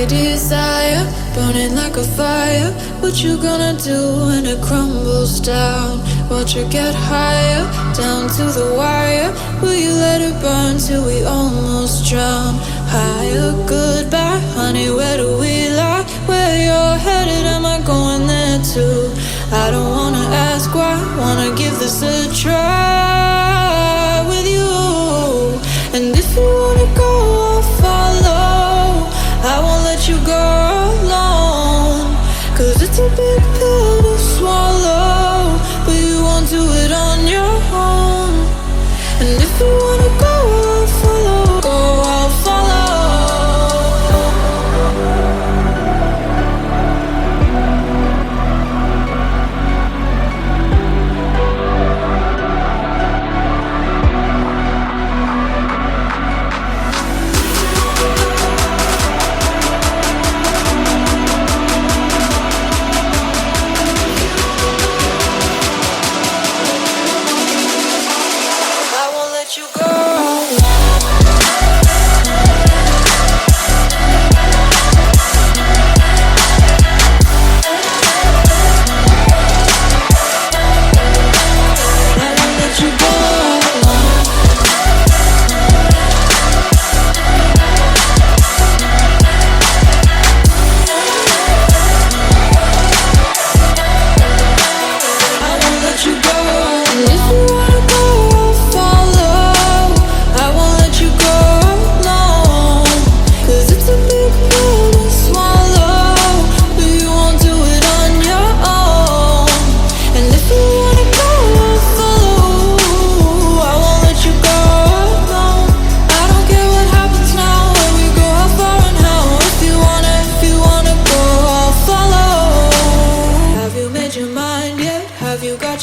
desire, burning like a fire. What you gonna do when it crumbles down? Watch it get higher, down to the wire. Will you let it burn till we almost drown? Higher, goodbye, honey, where do we lie? Where you're headed, am I going there too? I don't wanna ask why, wanna give this a try with you. And if you wanna go, I'll follow. I won't let you go alone, 'cause it's a big pill to swallow, but you won't do it on your own. And if you wanna go, I'll follow. Go, I'll follow.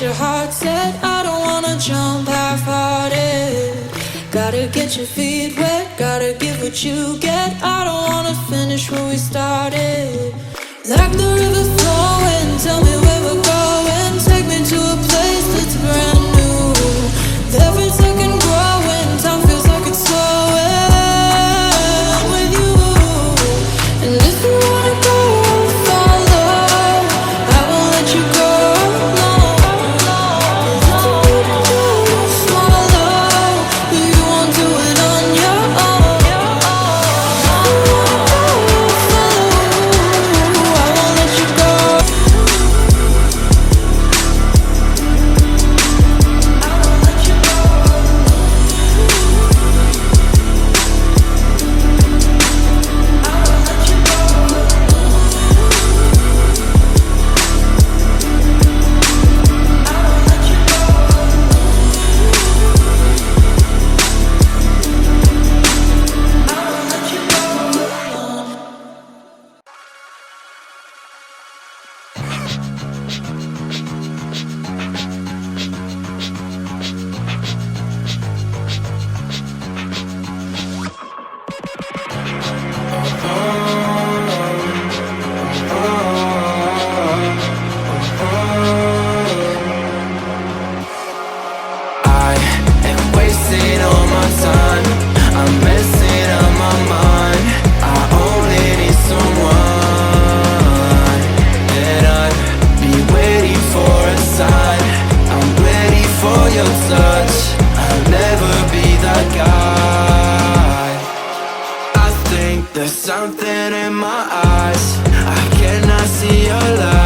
Your heart set, I don't wanna jump half-hearted. Gotta get your feet wet, gotta give what you get. I don't wanna finish where we started. Like the river flowing, tell me where we're going. Take me to a place that's brand new. Every second growing, time feels like it's slowing with you. And if you wanna go, I'll follow. I won't let you go. There's something in my eyes, I cannot see your light.